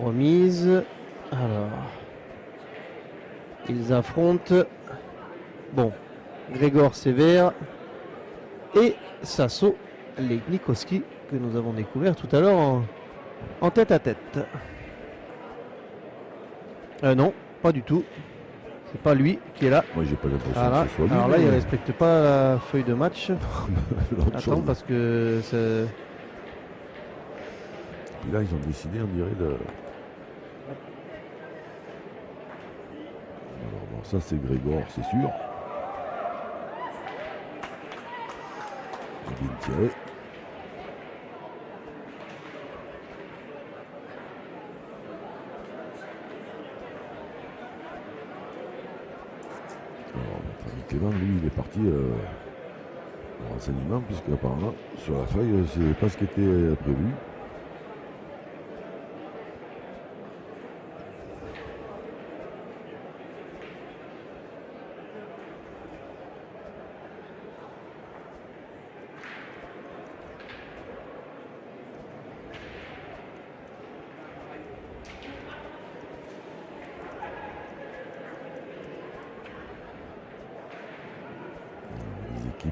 Remise. Alors, ils affrontent. Bon, Grégor Sévère et Sasso Legnikowski que nous avons découvert tout à l'heure en tête à tête. Non, pas du tout. C'est pas lui qui est là. Moi, j'ai pas l'impression Voilà. que ce soit lui. Alors là, il ne respecte pas la feuille de match. Attends, parce que c'est... Puis là, ils ont décidé, on dirait, de... Alors, bon, ça, c'est Grégor, c'est sûr. Bien tiré. Alors, notre ami Clément, lui, il est parti au renseignement, puisque apparemment, sur la feuille, c'est pas ce qui était prévu.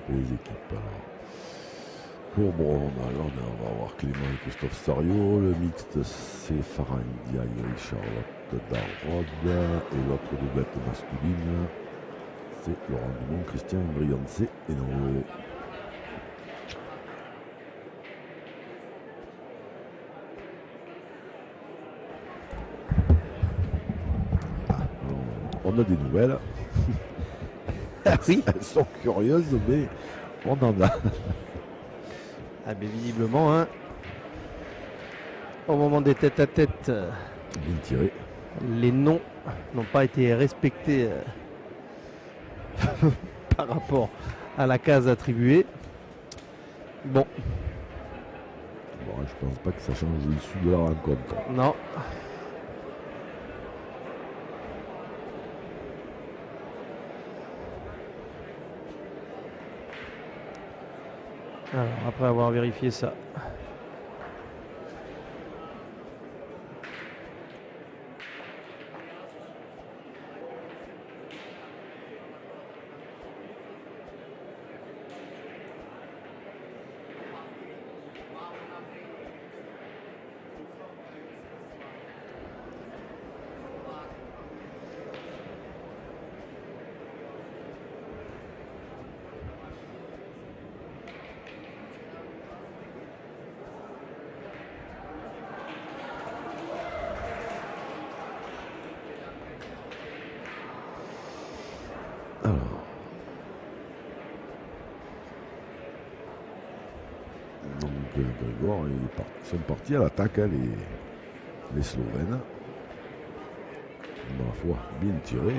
Les équipes. Pour bon, alors, on va avoir Clément et Christophe Sario. Le mixte, c'est Farah Ndiaye et Charlotte Darrod. Et l'autre doublette masculine, c'est Laurent Dumont, Christian Briancé et Noé. On a des nouvelles. Oui. Elles sont curieuses, mais on en a. Ah, mais visiblement, hein, au moment des têtes à tête, bien tiré. Les noms n'ont pas été respectés par rapport à la case attribuée. Bon. Bon, je pense pas que ça change l'issue de la rencontre. Non. Alors, après avoir vérifié ça. Grégor, ils sont partis à l'attaque, hein, les Slovènes. Ma foi, bien tiré.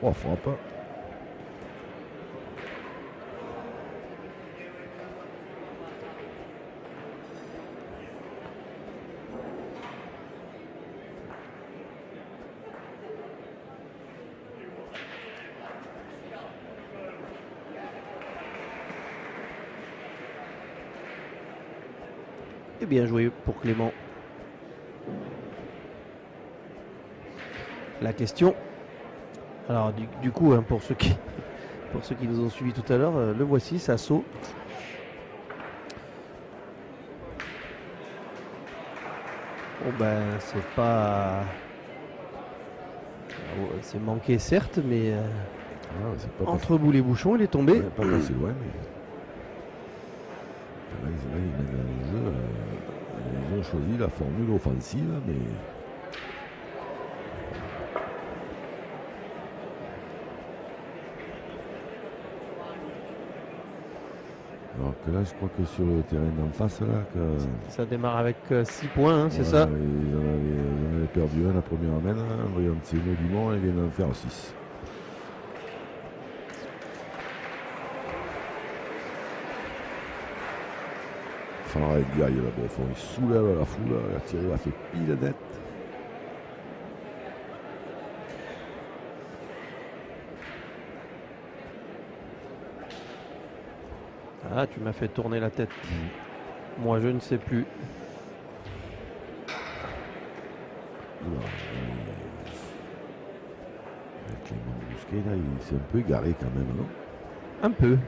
3 frappes. Et bien joué pour Clément. La question. Alors du coup, hein, pour ceux qui nous ont suivis tout à l'heure, le voici, Sasso. Bon ben c'est pas. C'est manqué certes, mais entre bout les bouchons, il est tombé. Pas passé loin, mais là, ils mènent le jeu. Ils ont choisi la formule offensive, mais alors que là, je crois que sur le terrain d'en face, là, ça démarre avec 6 points, hein, c'est ça. Ils en avaient perdu un la première amène, voyons, c'est le Dumont, et ils viennent d'en faire 6. Farah Ndiaye, là, bon, il soulève la foule, il a tiré, il a fait pile net. Ah, tu m'as fait tourner la tête. Moi, je ne sais plus. là, il s'est un peu égaré quand même, non? Un peu.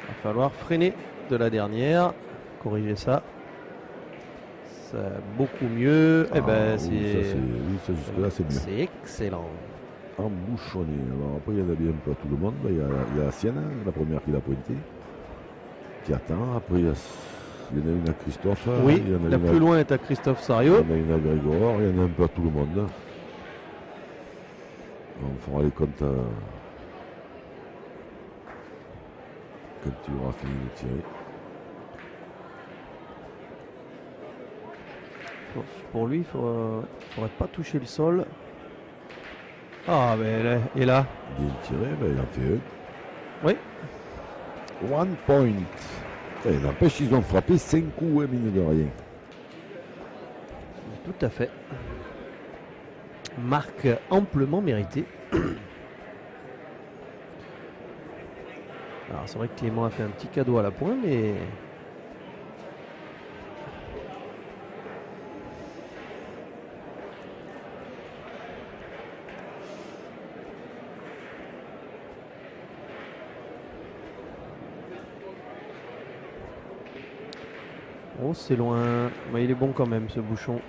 Il va falloir freiner de la dernière. Corriger ça. Ça beaucoup mieux. Eh ben, oui, ça jusque-là, c'est mieux. c'est excellent. Embouchonné. Alors après, il y en a bien pas tout le monde. Il y a la sienne, hein, la première qui l'a pointée, qui attend. Après, il y en a une à Christophe. Oui, il y en a la une plus loin est à Christophe il y Sario. en a une à Grégor. Il y en a un peu à tout le monde. On fera les comptes quand tu auras fini de tirer. Pour lui, il faudrait pas toucher le sol. Ah, ben et là. Bien tiré, ben, il en fait un. Oui. 1 point. Et n'empêche, ils ont frappé 5 coups, mine de rien. Tout à fait. Marque amplement méritée. Alors c'est vrai que Clément a fait un petit cadeau à la pointe, mais... Oh, c'est loin. Mais il est bon quand même, ce bouchon.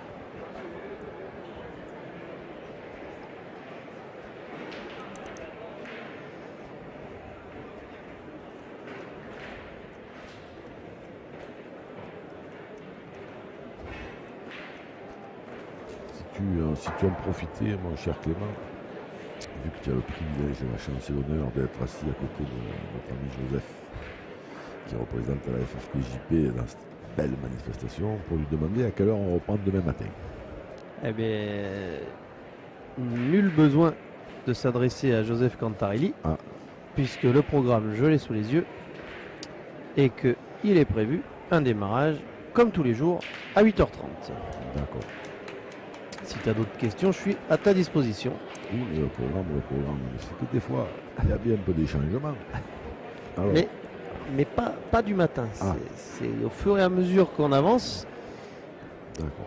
Si tu en profitais, mon cher Clément, vu que tu as le privilège et la chance et l'honneur d'être assis à côté de notre ami Joseph, qui représente la FFPJP dans cette belle manifestation, pour lui demander à quelle heure on reprend demain matin. Eh bien, nul besoin de s'adresser à Joseph Cantarelli, puisque le programme, je l'ai sous les yeux, et qu'il est prévu un démarrage, comme tous les jours, à 8h30. D'accord. Si tu as d'autres questions, je suis à ta disposition. Oui, le programme. C'est que des fois, il y a bien un peu des changements. Alors, mais pas du matin. C'est au fur et à mesure qu'on avance. D'accord.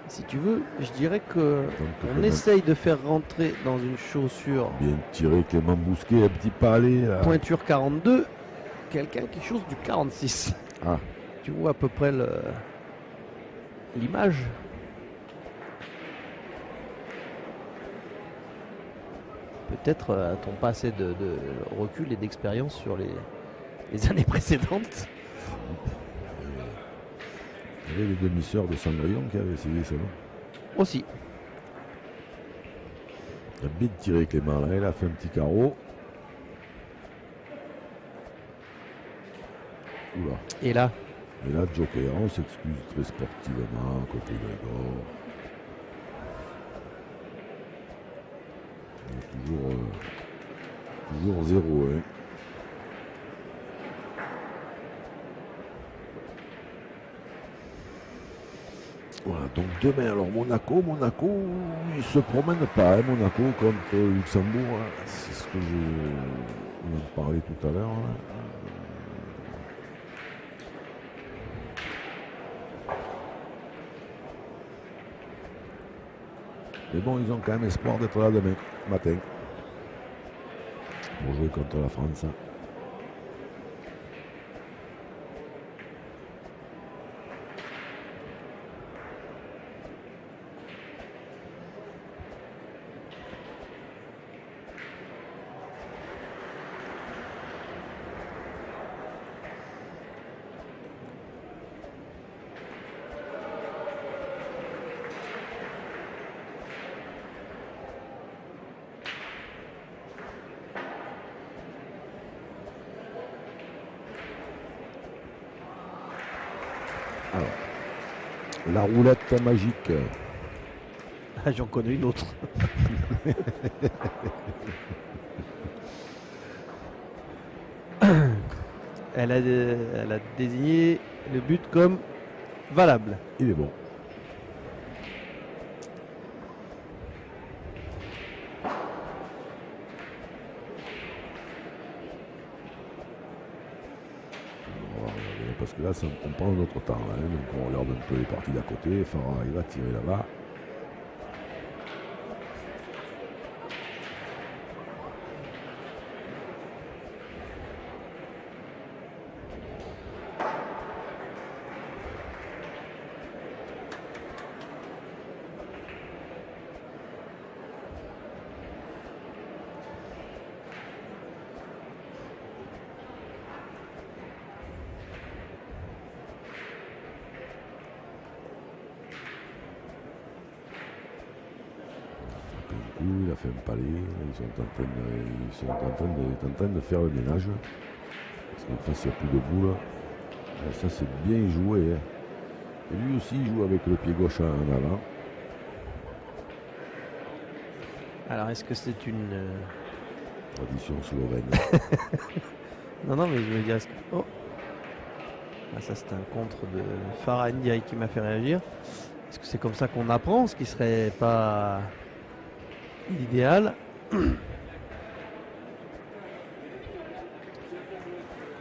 Si tu veux, je dirais qu'on essaye de faire rentrer dans une chaussure. Bien tiré, Clément Bousquet, un petit palais. Pointure 42, quelqu'un qui chose du 46. Tu vois à peu près l'image. Peut-être a-t-on pas assez de recul et d'expérience sur les années précédentes. Il y avait les demi-sœurs de Cendrillon qui avaient essayé ça, non? Aussi. Il a bien tiré Clément là, il a fait un petit carreau. Oula. Et là, Joker, on s'excuse très sportivement côté Grégor. Toujours 0, hein. Voilà, donc demain, alors Monaco, il se promène pas, hein, Monaco contre Luxembourg, hein. C'est ce que on en parlait tout à l'heure. Hein. Mais bon, ils ont quand même espoir d'être là demain matin pour jouer contre la France. Alors, la roulette magique. Ah, j'en connais une autre. Elle a désigné le but comme valable. Il est bon. Parce que là, on prend notre temps. Hein, donc on regarde un peu les parties d'à côté. Farah, il va tirer là-bas. coup, il a fait un palais. Ils sont en train de faire le ménage. Parce qu'en face, il n'y a plus de boules. Et ça, c'est bien joué. Hein. Et lui aussi, il joue avec le pied gauche en avant. Alors, est-ce que c'est une... Tradition slovène. Non, non, mais je veux dire, est-ce que... Oh, ah, ça, c'est un contre de Farah Ndiaye qui m'a fait réagir. Est-ce que c'est comme ça qu'on apprend, ce qui serait pas l'idéal?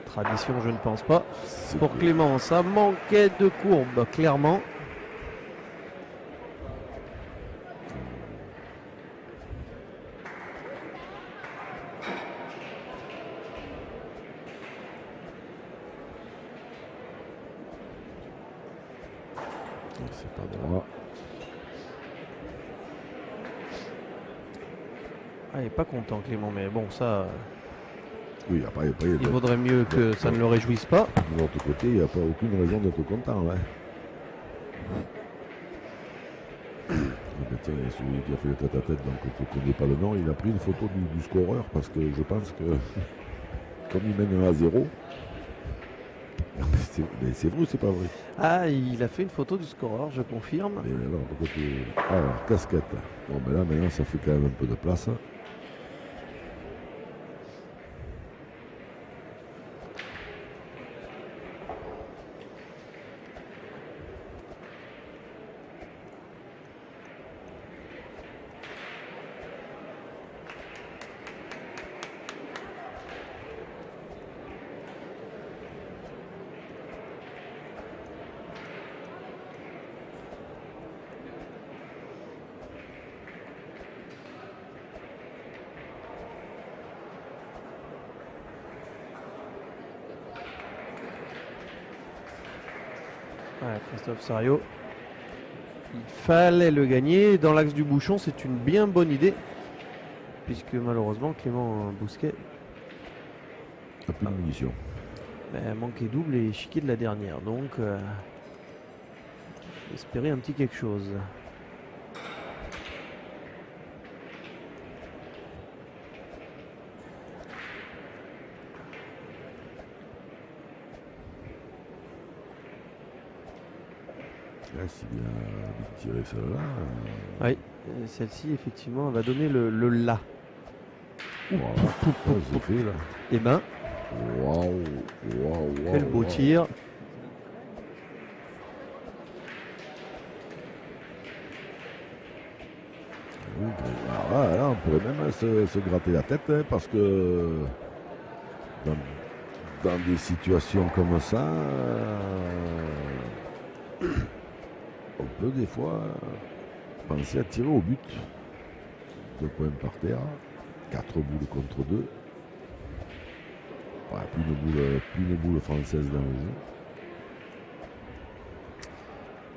Tradition, je ne pense pas. Pour Clément, ça manquait de courbe, clairement. C'est pas droit. Ah, il n'est pas content, Clément, mais bon, ça... Oui, après, il vaudrait mieux que ça ne le réjouisse pas. De l'autre côté, il n'y a pas aucune raison d'être content. Hein. Tiens, celui qui a fait le tête-à-tête, donc tu ne connais pas le nom, il a pris une photo du scoreur parce que je pense que comme il mène 1-0, c'est vrai ou c'est pas vrai? Ah, il a fait une photo du scoreur, je confirme. Mais alors, alors, casquette. Bon, ben là, maintenant, ça fait quand même un peu de place. Ouais, Christophe Sariot. Il fallait le gagner. Dans l'axe du bouchon, c'est une bien bonne idée. Puisque malheureusement, Clément Bousquet a plus de munitions. Manqué double et chiqué de la dernière. Donc, espérer un petit quelque chose. Là, s'il a tiré celle-là. Oui, celle-ci, effectivement, elle va donner le la. Voilà, c'est fait là. Et ben, Waouh, quel beau tir. Oui, là, on pourrait même se gratter la tête hein, parce que dans des situations comme ça, on peut des fois penser à tirer au but. 2 points par terre, 4 boules contre 2. Ouais, plus une boule française dans le jeu.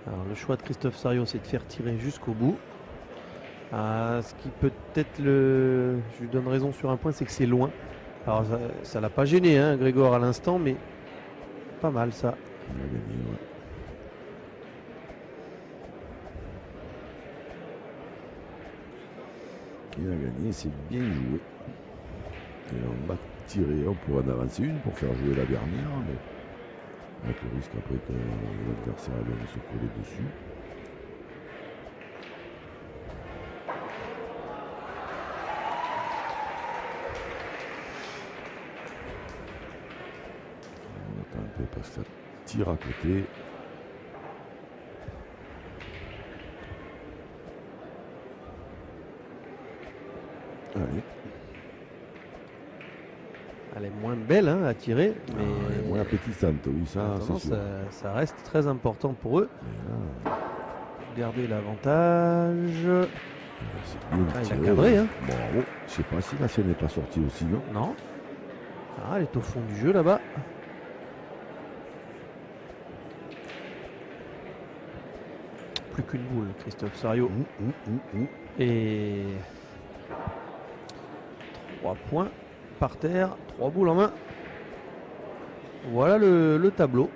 Alors, le choix de Christophe Sariot, c'est de faire tirer jusqu'au bout. Ce qui peut-être je lui donne raison sur un point, c'est que c'est loin. Alors ça l'a pas gêné, hein, Grégor à l'instant, mais pas mal ça. Il a gagné, ouais. Il a gagné, c'est bien joué. Et on va tirer, on pourrait en avancer une pour faire jouer la dernière, mais avec le risque après que l'adversaire vienne se coller dessus. On attend un peu parce que ça tire à côté. Allez. Elle est moins belle hein, à tirer, mais elle est moins appétissante, oui, ça, ça reste très important pour eux. Garder l'avantage. Il a cadré. Hein. Bravo. Je sais pas si la scène n'est pas sortie aussi, non? Non. Elle est au fond du jeu là-bas. Plus qu'une boule, Christophe Sariot. Et 3 points par terre, 3 boules en main. Voilà le tableau.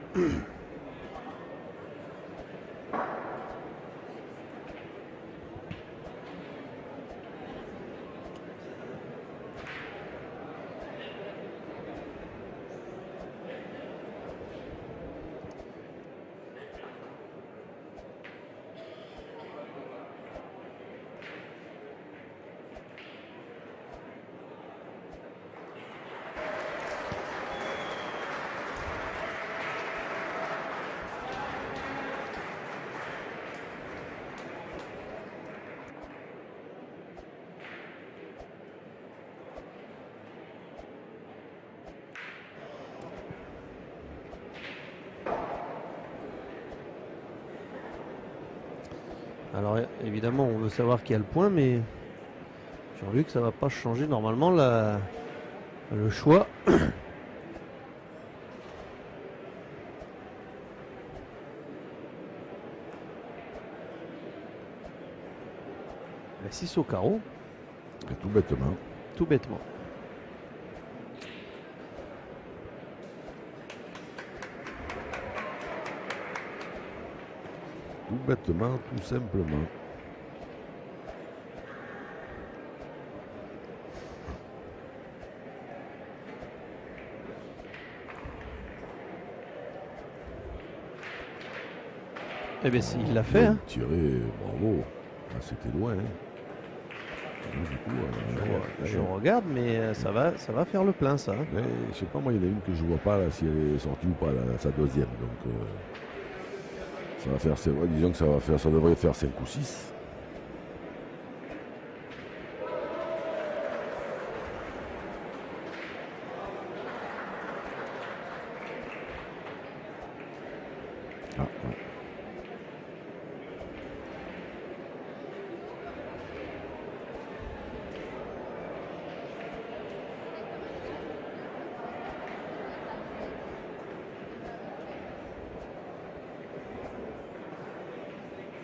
Alors évidemment, on veut savoir qui a le point, mais j'ai vu que ça va pas changer normalement le choix. La 6 au carreau, Et tout bêtement. tout bêtement. Tout bêtement, tout simplement. Eh bien, il l'a fait. Hein. Tiré, bravo. Ah, c'était loin. Hein. Du coup, Je regarde, mais ça va faire le plein, ça. Hein. Mais, je sais pas, moi, il y en a une que je vois pas là, si elle est sortie ou pas, là, sa deuxième. Donc, ça va faire, disons que ça devrait faire 5 ou 6. Ah, ouais.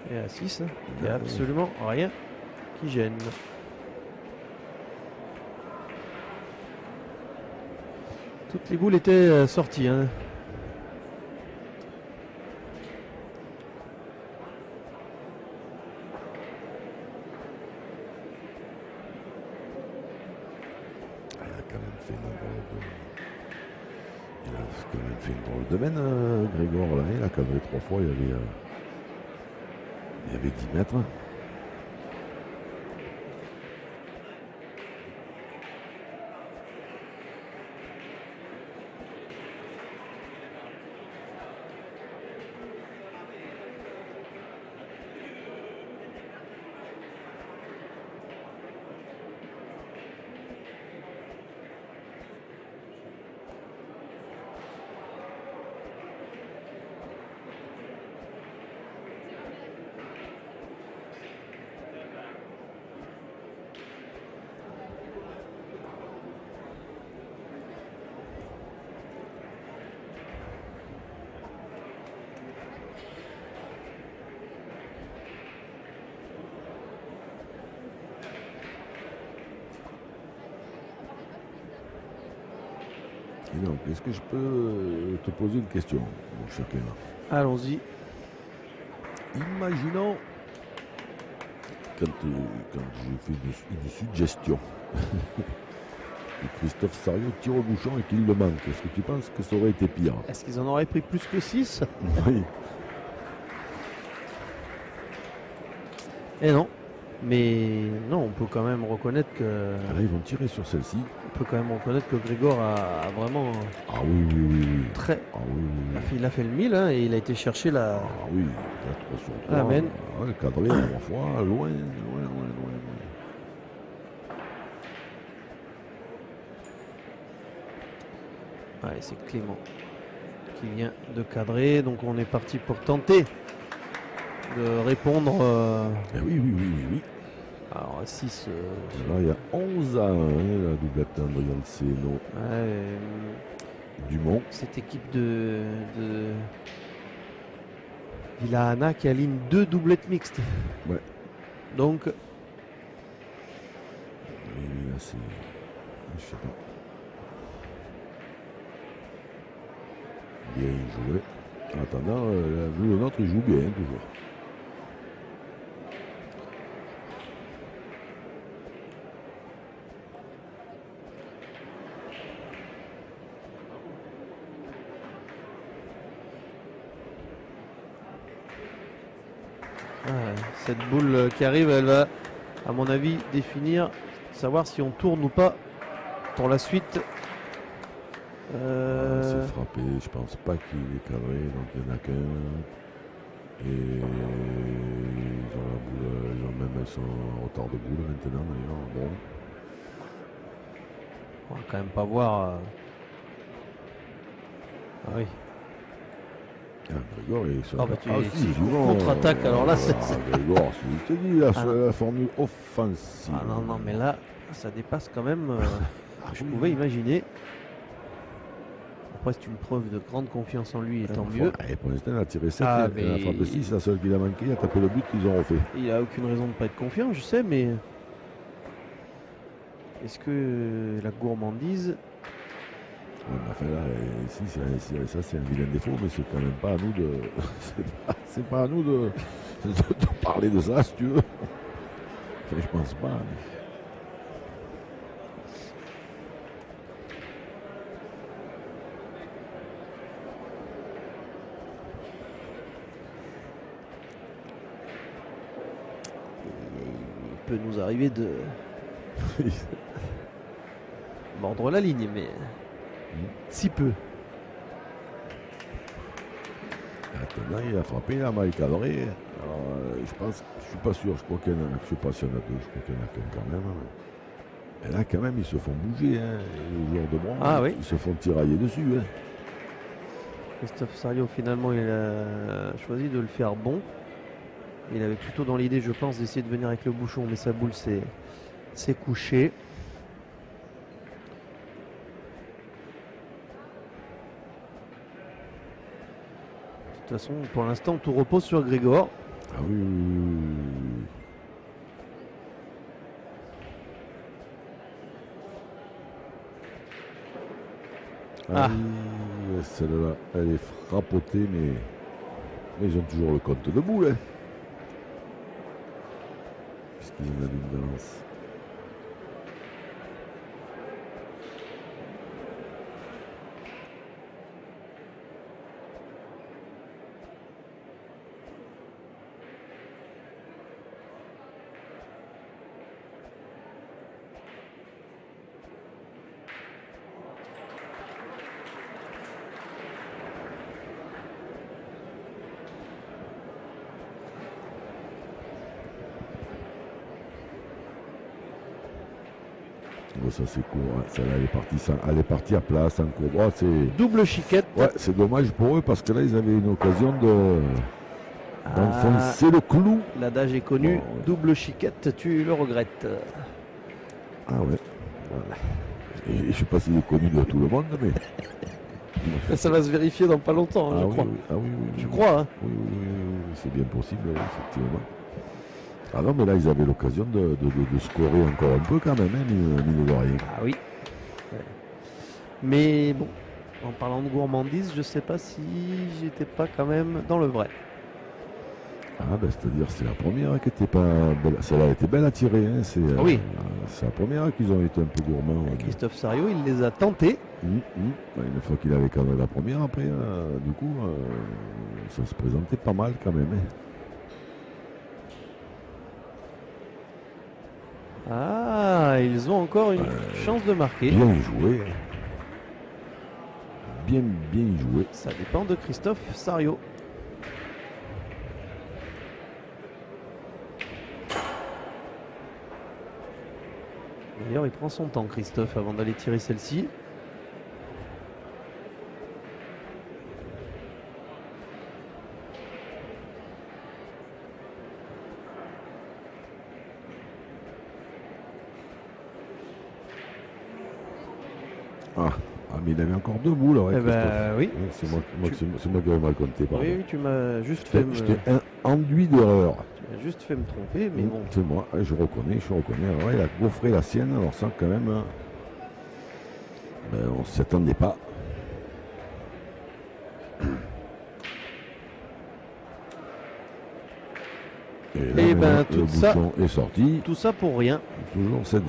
Et à 6, hein. Il n'y a absolument rien qui gêne. Toutes les boules étaient sorties. Hein. Il a quand même fait une drôle de mène, Grégor. Là. Il a cadré 3 fois. Il y avait 10 mètres. Et donc, est-ce que je peux te poser une question, mon cher Clément? Allons-y. Imaginons, quand je fais une suggestion, que Christophe Sariot tire au bouchon et qu'il le manque, est-ce que tu penses que ça aurait été pire? Est-ce qu'ils en auraient pris plus que 6? Oui. Eh non. Mais non, on peut quand même reconnaître que. Là, ils vont tirer sur celle-ci. On peut quand même reconnaître que Grégor a vraiment Ah oui. très. Ah oui. Il a fait le 1000 hein, et il a été chercher la. Ah oui, 3 sur 3. Amen. Ouais, cadré 3 fois, loin. Ouais, c'est Clément qui vient de cadrer. Donc on est parti pour tenter de répondre. Oui. Alors 6. Là, il y a 11 à 1, la doublette d'Andrian Seno. Dumont. Cette équipe de Villahana qui aligne 2 doublettes mixtes. Ouais. Donc. Oui, là, c'est. Je sais pas. Bien joué. En attendant, le nôtre il joue bien toujours. Cette boule qui arrive, elle va, à mon avis, définir, savoir si on tourne ou pas pour la suite. C'est frappé, je pense pas qu'il est cadré, donc il n'y en a qu'un. Et ils ont la boule, ils ont même son retard de boule maintenant d'ailleurs. Bon. On va quand même pas voir. Ah oui. Grégor est sur si, contre-attaque, alors là, Grégor, je te dis, la formule offensive. Ah non, mais là, ça dépasse quand même ce que je pouvais imaginer. Après, c'est une preuve de grande confiance en lui, et tant mieux. Pour l'instant, il a tiré 7, il a frappé 6, la seule qu'il a manqué, il a tapé le but qu'ils ont refait. Il a aucune raison de ne pas être confiant, je sais, mais est-ce que la gourmandise... Enfin là, ici, ça c'est un vilain défaut, mais c'est quand même pas à nous de. C'est pas à nous de parler de ça, si tu veux. Enfin, je pense pas. Il peut nous arriver de mordre la ligne, mais si peu. Maintenant, il a frappé, il a mal cadré. Alors, je suis pas sûr, je crois qu'il y en a, je sais pas s'il y en a deux, je crois qu'il y en a qu'un quand même. Et là, quand même, ils se font bouger, hein, les joueurs de bronze, oui. Ils se font tirailler dessus. Hein. Christophe Sarrio, finalement, il a choisi de le faire bon. Il avait plutôt dans l'idée, je pense, d'essayer de venir avec le bouchon, mais sa boule s'est couchée. De toute façon, pour l'instant, tout repose sur Grégor. Ah oui. Oui, celle-là, elle est frappotée, mais ils ont toujours le compte debout, hein. Puisqu'ils en ont une balance. Ça c'est court, hein. Celle-là elle est partie à plat, en cours droit. Double chiquette. Ouais, c'est dommage pour eux parce que là ils avaient une occasion d'enfoncer le clou. L'adage est connu, double chiquette, tu le regrettes. Ah ouais. Et je ne sais pas s'il est connu de tout le monde, mais. Ça va se vérifier dans pas longtemps, je crois. Oui, je crois. Hein. Oui, c'est bien possible, effectivement. Ah non, mais là, ils avaient l'occasion de scorer encore un peu quand même, hein, mine de rien. Ah oui. Mais bon, en parlant de gourmandise, je sais pas si j'étais pas quand même dans le vrai. Ah ben, c'est-à-dire c'est la première qui était pas belle. Celle-là était belle à tirer, hein. C'est la première qu'ils ont été un peu gourmands. Christophe Sarrio, il les a tentés. Une fois qu'il avait quand même la première, après, du coup, ça se présentait pas mal quand même. Hein. Ah, ils ont encore une chance de marquer. Bien joué. Bien joué. Ça dépend de Christophe Sarrio. D'ailleurs, il prend son temps, Christophe, avant d'aller tirer celle-ci. Mais il avait encore deux boules, ouais, oui. C'est moi qui avais mal compté. Pardon. Oui, tu m'as juste fait Je t'ai enduit d'erreur. Tu m'as juste fait me tromper, mais bon. C'est moi, je reconnais. Alors, il a gaufré la sienne, alors ça quand même, on ne s'y attendait pas. Et là, tout ça est sorti. Tout ça pour rien. Toujours 7-0.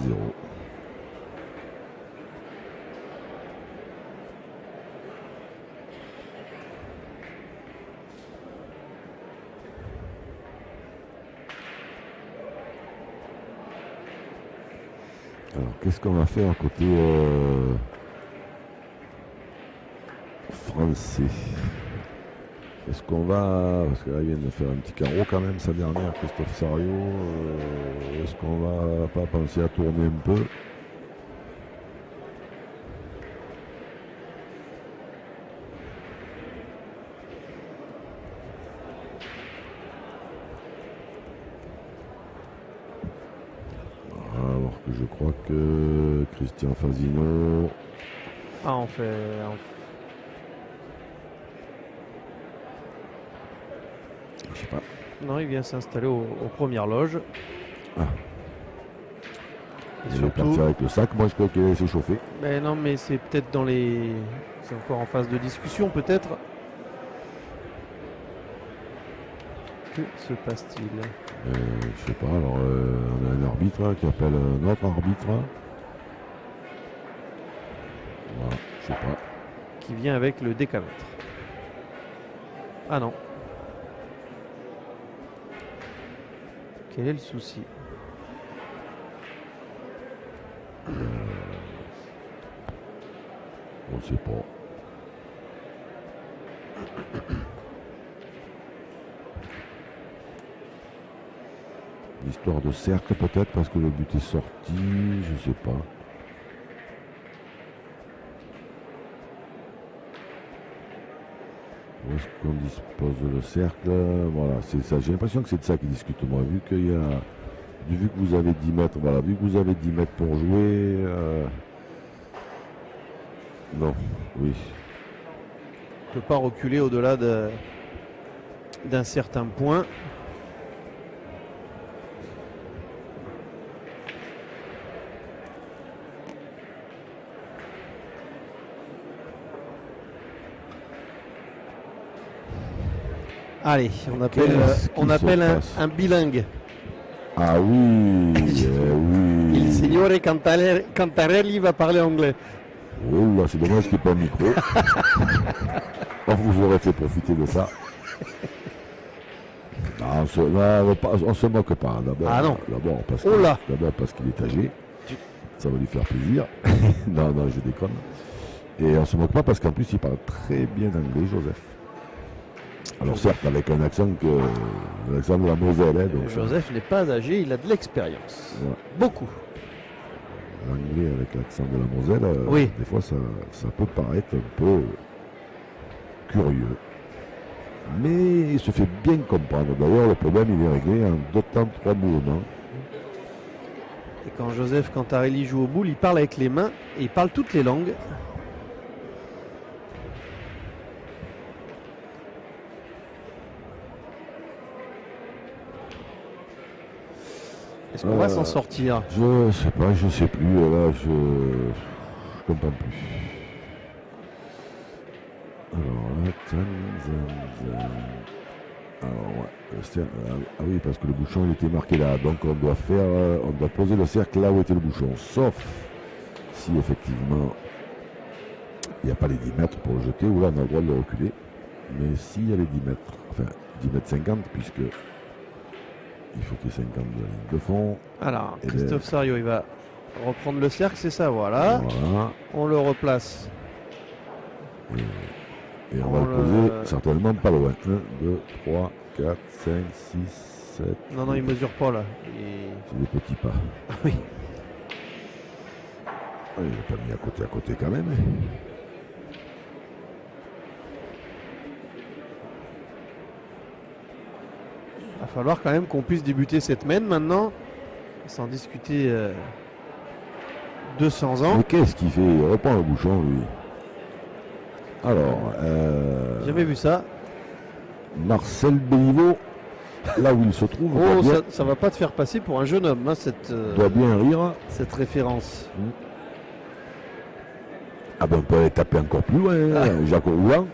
Alors, qu'est-ce qu'on va faire côté français? Est-ce qu'on va, parce que là il vient de faire un petit carreau quand même sa dernière, Christophe Sarrio, est-ce qu'on va pas penser à tourner un peu? que je crois que Christian Fazino... Ah, on fait... Je sais pas. Non, il vient s'installer aux premières loges. Ah. Et Il est surtout... parti avec le sac, moi je crois qu'il allait s'échauffer. Ben non, mais c'est peut-être dans les... C'est encore en phase de discussion, peut-être. Que se passe-t-il? Je sais pas, alors on a un arbitre qui appelle un autre arbitre. Voilà, je sais pas. Qui vient avec le décamètre. Ah non. Quel est le souci? On sait pas. L'histoire de cercle peut-être parce que le but est sorti, je sais pas. Où est-ce qu'on dispose le cercle? Voilà, c'est ça. J'ai l'impression que c'est de ça qu'ils discutent, moi. Vu que vous avez 10 mètres, voilà, vu que vous avez 10 mètres pour jouer. Non, oui. On ne peut pas reculer au-delà d'un certain point. Allez, on appelle un bilingue. Ah oui, oui. Il signore Cantarelli va parler anglais. Oh là, c'est dommage qu'il n'y ait pas de micro. On vous aurait fait profiter de ça. Non, on se moque pas. D'abord, ah non. D'abord parce qu'il est âgé. Ça va lui faire plaisir. non, je déconne. Et on se moque pas parce qu'en plus, il parle très bien anglais, Joseph. Alors certes, avec un accent de la Moselle. Hein, donc, Joseph n'est pas âgé, il a de l'expérience. Ouais. Beaucoup. L'anglais avec l'accent de la Moselle, oui. Des fois ça peut paraître un peu curieux. Mais il se fait bien comprendre. D'ailleurs, le problème il est réglé en 2 temps 3 mouvements. Et quand Joseph Cantarelli joue au boule, il parle avec les mains et il parle toutes les langues. Est-ce qu'on va s'en sortir? Je sais pas, je sais plus. Là, je comprends plus. Alors là, Alors, ah oui, parce que le bouchon il était marqué là. Donc on doit poser le cercle là où était le bouchon. Sauf si effectivement il n'y a pas les 10 mètres pour le jeter, ou là on a le droit de le reculer. Mais s'il y a les 10 mètres, enfin 10 mètres 50, puisque il faut qu'il y ait 50 de ligne de fond. Alors, Christophe Sariot, il va reprendre le cercle, c'est ça, voilà. On le replace. Et on va le poser certainement pas loin. 1, 2, 3, 4, 5, 6, 7. Non, il mesure pas là. C'est des petits pas. Oui. Il n'est pas mis à côté quand même. Il va falloir quand même qu'on puisse débuter cette main maintenant, sans discuter 200 ans. Mais qu'est-ce qu'il fait? Il reprend le bouchon, lui. Alors, j'avais vu ça. Marcel Béliveau, là où il se trouve. Oh, ça va pas te faire passer pour un jeune homme, hein, doit bien rire. Cette référence. Ah ben on peut aller taper encore plus loin, Jacques Roulant.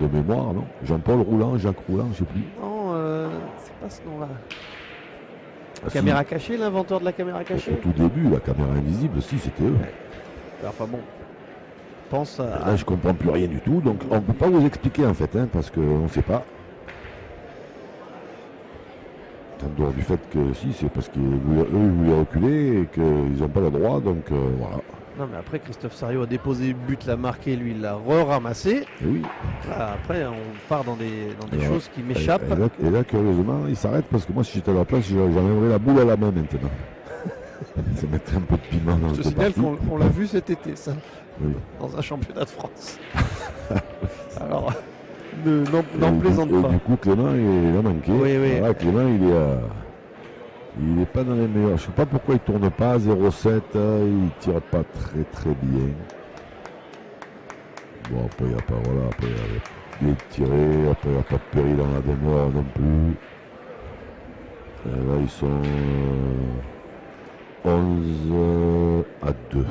De mémoire, non? Jean-Paul Roulant, Jacques Roulant, je sais plus. Non, c'est pas ce nom-là. Caméra cachée, l'inventeur de la caméra cachée? Au tout début, la caméra invisible, si, c'était eux. Ouais. Enfin bon, pense à... Là, je comprends plus rien du tout, donc on ne peut pas vous expliquer en fait, parce qu'on ne sait pas. En dehors du fait que si, c'est parce qu'eux voulaient reculer et qu'ils n'ont pas le droit, donc voilà. Non mais après Christophe Sariot a déposé le but, l'a marqué, lui il l'a ramassé. Et oui. Là, après on part dans des choses qui m'échappent. Et là curieusement il s'arrête parce que moi si j'étais à la place j'enlèverais la boule à la main maintenant. Ça mettrait un peu de piment dans cette partie. Je signale qu'on l'a vu cet été ça. Oui. Dans un championnat de France. Alors n'en plaisante pas. Et du coup Clément il a manqué. Oui. Voilà, Clément il est à... Il n'est pas dans les meilleurs. Je ne sais pas pourquoi il ne tourne pas à 0,7. Il ne tire pas très très bien. Bon, après, il n'y a pas. Voilà, après, il est tiré. Après, il n'y a pas de péril dans la demeure non plus. Et là, ils sont 11 à 2.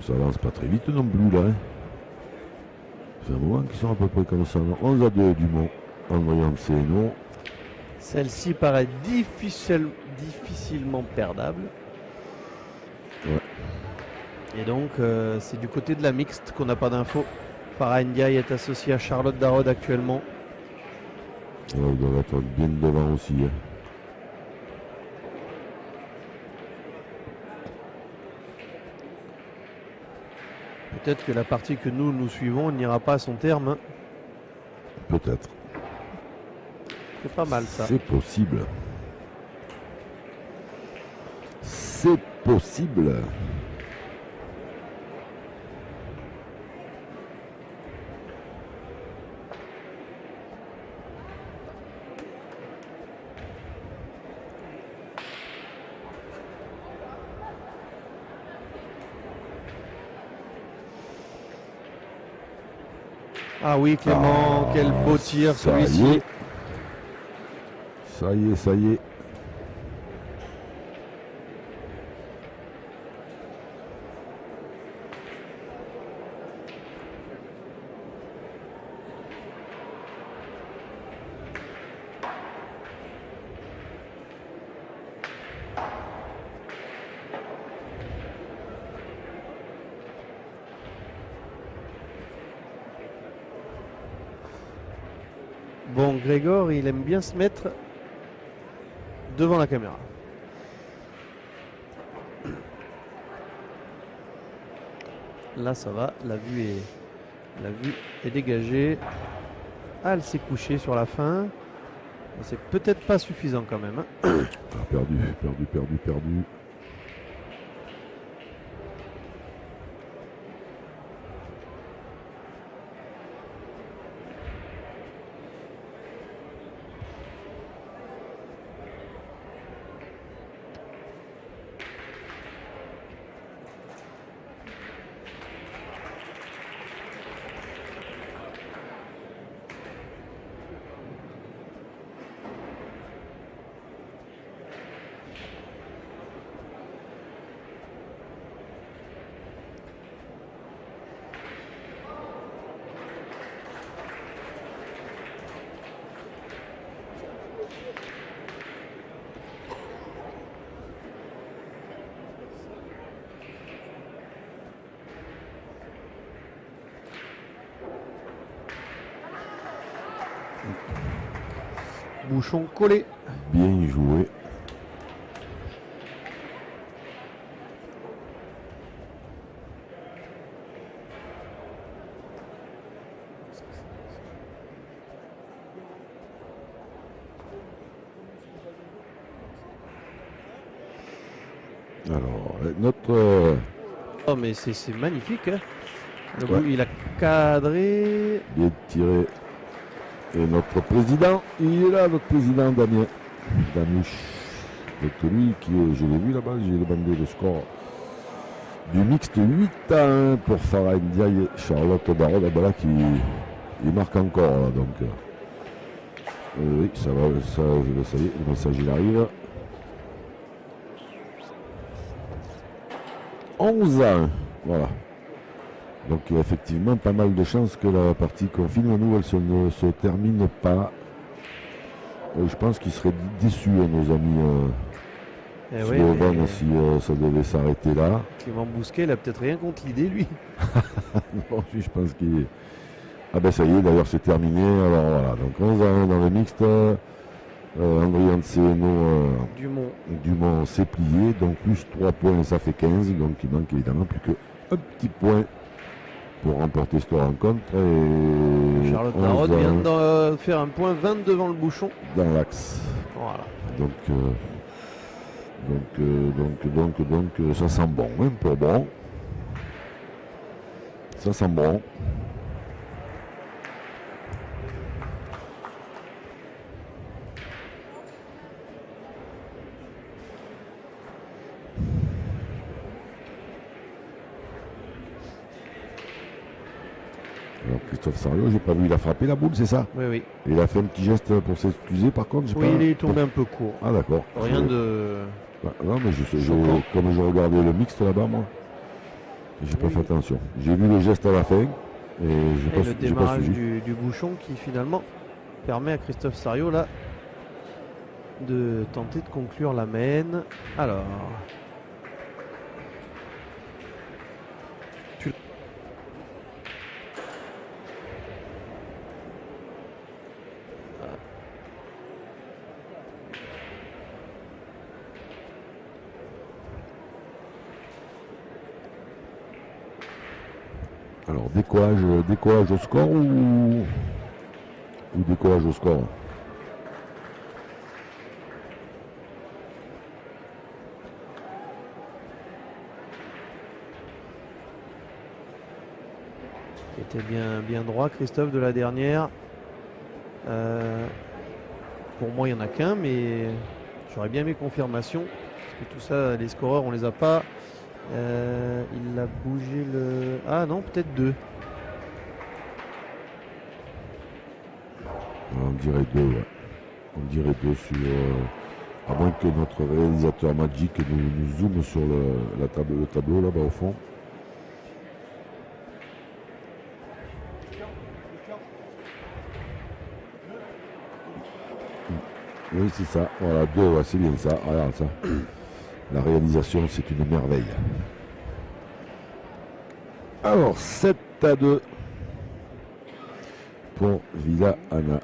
Ça avance pas très vite non plus, là. Hein. C'est un moment qu'ils sont à peu près comme ça. 11 à 2 Dumont. André Anceno. Celle-ci paraît difficilement perdable. Ouais. Et donc, c'est du côté de la mixte qu'on n'a pas d'infos. Farah Ndiaye est associé à Charlotte Darod actuellement. Ouais, il doit être bien devant aussi. Hein. Peut-être que la partie que nous suivons n'ira pas à son terme. Hein. Peut-être. C'est pas mal ça. C'est possible. C'est possible. Ah oui, Clément, quel beau tir celui-ci. Ça y est, ça y est. Bon, Grégor, il aime bien se mettre devant la caméra. Là, ça va. La vue est dégagée. Ah, elle s'est couchée sur la fin. C'est peut-être pas suffisant quand même. Hein. Ah, perdu. Bouchon collé. Bien joué. Alors, notre... Oh, mais c'est magnifique. Hein. Le bout, il a cadré. Bien tiré. Et notre président, il est là, notre président Damien. Damuche. Donc lui, qui est, je l'ai vu là-bas, j'ai demandé le score du mixte 8-1 pour Farah Ndiaye et Charlotte Darod. Ah ben là, il marque encore. Là, donc, oui, ça va, ça y est, le message il arrive. 11-1, voilà. Donc il y a effectivement pas mal de chances que la partie qu'on filme, nous, elle ne se termine pas. Je pense qu'ils seraient déçus, nos amis slovènes, si ça devait s'arrêter là. Clément Bousquet, il a peut-être rien contre l'idée, lui. Non, je pense qu'il est... Ah ben ça y est, d'ailleurs c'est terminé. Alors voilà, donc 11-1 dans le mixte. André Anceno, Dumont s'est plié, donc plus 3 points, ça fait 15. Donc il manque évidemment plus qu'un petit point pour remporter cette rencontre. Et Charlotte Darod vient de faire un point 20 devant le bouchon. Dans l'axe. Voilà. Donc ça sent bon, hein, pour bon. Ça sent bon. Alors Christophe Sariot, j'ai pas vu, il a frappé la boule, c'est ça? Oui, oui. Et il a fait un petit geste pour s'excuser par contre, j'ai Oui, pas... il est tourné un peu court. Ah d'accord. Rien de... Non mais choquant. comme je regardais le mixte là-bas moi, j'ai pas Oui. fait attention. J'ai vu le geste à la fin et Et le j'ai pas démarrage suivi. du bouchon qui finalement permet à Christophe Sariot là de tenter de conclure la main. Alors... Alors décollage au score ou décollage au score? Il était bien droit, Christophe, de la dernière. Pour moi, il n'y en a qu'un, mais j'aurais bien aimé confirmation. Parce que tout ça, les scoreurs, on les a pas. Il a bougé le... Ah non, peut-être deux. On dirait deux, ouais. On dirait deux sur... à moins que notre réalisateur Magic nous zoome sur le tableau là-bas au fond. Oui, c'est ça. Voilà, deux, ouais, c'est bien ça. Regarde ça. La réalisation, c'est une merveille. Alors, 7-2 pour Villa Anna.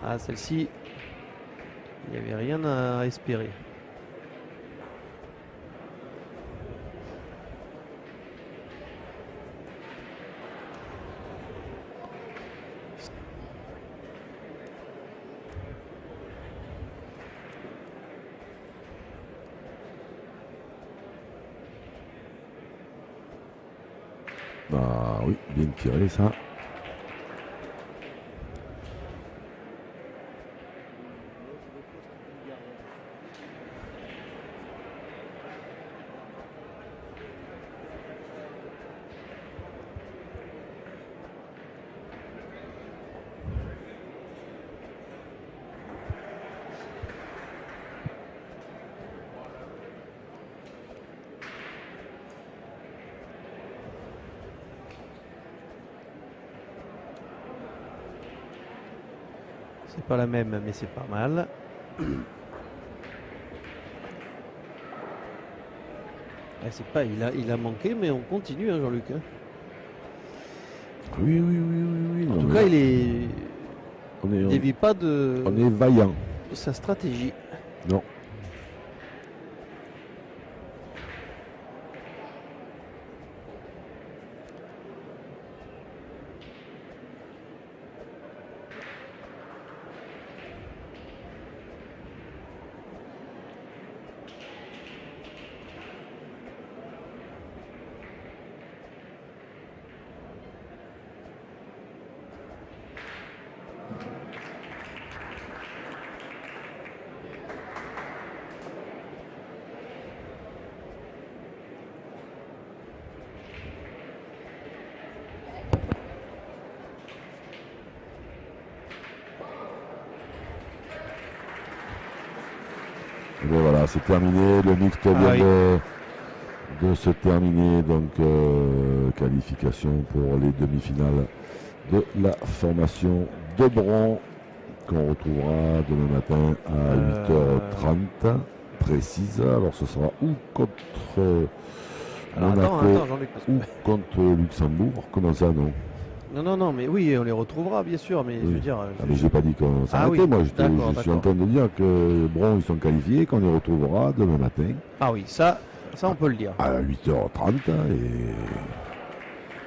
Ah, celle-ci, il n'y avait rien à espérer. Ah oui, bien tiré ça. C'est pas la même, mais c'est pas mal. C'est pas, il a manqué, mais on continue, hein, Jean-Luc. Hein. Oui. En tout cas, il dévie pas on est vaillant. de sa stratégie. Non. Et voilà, c'est terminé. Le mixte vient de se terminer. Donc, qualification pour les demi-finales de la formation de Bron qu'on retrouvera demain matin à 8h30 précise. Alors, ce sera ou contre Monaco ou contre Luxembourg. Comment ça, non? Non, mais oui, on les retrouvera, bien sûr, mais oui. je veux dire... Ah, mais j'ai pas dit qu'on s'arrêtait, oui. moi, je suis en train de dire que Bron, ils sont qualifiés, qu'on les retrouvera demain matin. Ah oui, ça on peut le dire. À 8h30,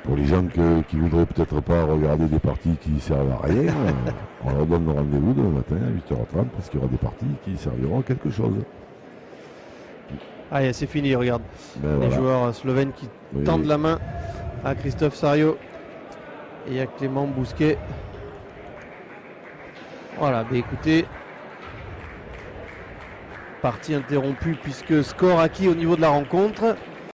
Pour les gens qui voudraient peut-être pas regarder des parties qui servent à rien, on leur donne rendez-vous demain matin à 8h30 parce qu'il y aura des parties qui serviront à quelque chose. Allez, c'est fini, regarde. Ben Les voilà. joueurs slovènes qui tendent la main à Christophe Sario et à Clément Bousquet. Voilà, bah écoutez, partie interrompue puisque score acquis au niveau de la rencontre.